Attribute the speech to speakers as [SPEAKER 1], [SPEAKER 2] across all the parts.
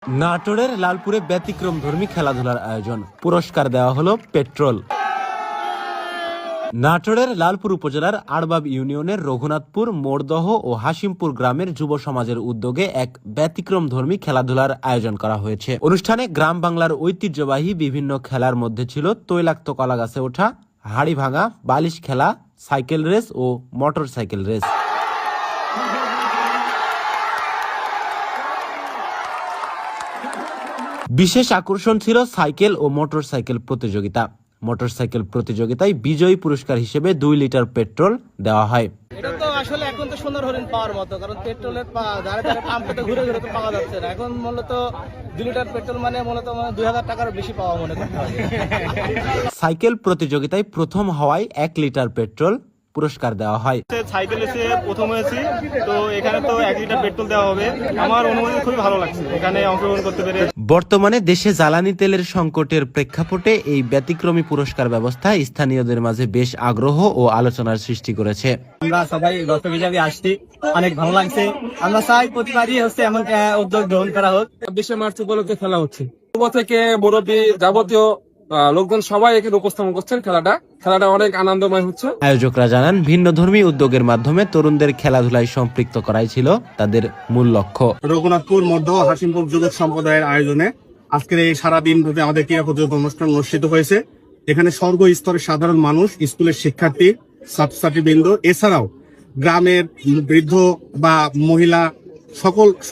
[SPEAKER 1] নাটোরের লালপুরে ব্যতিক্রমধর্মী খেলাধুলার আয়োজন, পুরস্কার দেওয়া হলো পেট্রোল। নাটোরের লালপুর উপজেলার আড়বাব ইউনিয়নের রঘুনাথপুর, মোরদহ ও হাসিমপুর গ্রামের যুব সমাজের উদ্যোগে এক ব্যতিক্রমধর্মী খেলাধুলার আয়োজন করা হয়েছে। অনুষ্ঠানে গ্রাম বাংলার ঐতিহ্যবাহী বিভিন্ন খেলার মধ্যে ছিল তৈলাক্ত কলাগাছে ওঠা, হাড়ি ভাঙা, বালিশ খেলা, সাইকেল রেস ও মোটর সাইকেল রেস। বিশেষ আকর্ষণ ছিল সাইকেল ও মোটরসাইকেল প্রতিযোগিতা। মোটরসাইকেল প্রতিযোগিতায় বিজয়ী পুরস্কার হিসেবে 2 লিটার পেট্রোল দেওয়া হয়।
[SPEAKER 2] এটা তো আসলে এখন তো সুন্দর হরিণ পাওয়ার মতো, কারণ পেট্রোলের ধারে ধারে পাম্পে তো ঘুরে ঘুরে তো পাওয়া যাচ্ছে না। এখন মূলত 2 লিটার পেট্রোল মানে মূলত 2000 টাকার বেশি পাওয়া মনে করতে হবে।
[SPEAKER 1] সাইকেল প্রতিযোগিতায় প্রথম হওয়ায় 1 লিটার পেট্রোল পুরস্কার দেওয়া হয়।
[SPEAKER 3] সাইকেল এসে প্রথম হয়েছি, তো এখানে তো 1 লিটার পেট্রোল দেওয়া হবে। আমার অনুভূতি খুবই ভালো লাগছে এখানে অংশগ্রহণ করতে পেরে।
[SPEAKER 1] বর্তমানে দেশে জ্বালানি তেলের সংকটের প্রেক্ষাপটে এই ব্যতিক্রমী পুরস্কার ব্যবস্থা স্থানীয়দের মাঝে বেশ আগ্রহ ও আলোচনার সৃষ্টি করেছে।
[SPEAKER 2] আমরা সবাই দর্শক হিসাবে আসছি, অনেক ভালো লাগছে। আমরা চাই প্রতিবারই এমন উদ্যোগ গ্রহণ করা হোক।
[SPEAKER 4] 26 মার্চ উপলক্ষে খেলা হচ্ছে, যুব থেকে মুরব্বী যাবতীয় লোকজন সবাই এখানে উপস্থাপন করছেন। খেলাটা অনেক আনন্দময় হচ্ছে।
[SPEAKER 1] আয়োজকরা জানান, ভিন্নধর্মী উদ্যোগের মাধ্যমে তরুণদের খেলাধুলায় সম্পৃক্ত করাই ছিল তাদের মূল লক্ষ্য।
[SPEAKER 5] রঘুনাথপুর, মোরদহ, হাসিমপুর যুবক সম্প্রদায়ের আয়োজনে আজকের এই সারাদিন ব্যাপী আমাদের ক্রীড়া প্রতিযোগিতা অনুষ্ঠান অনুষ্ঠিত হয়েছে। এখানে সর্ব স্তরের সাধারণ মানুষ, স্কুলের শিক্ষার্থী, ছাত্রছাত্রীবৃন্দ, এছাড়াও গ্রামের বৃদ্ধ বা মহিলা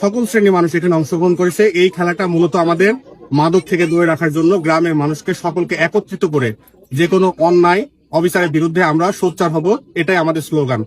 [SPEAKER 5] সকল শ্রেণীর মানুষ এখানে অংশগ্রহণ করেছে। এই খেলাটা মূলত আমাদের মাদক থেকে দূরে রাখার জন্য গ্রামের মানুষকে সকলকে একত্রিত করে যে কোনো অন্যায় অবিচারের বিরুদ্ধে আমরা সোচ্চার হব, এটাই আমাদের স্লোগান।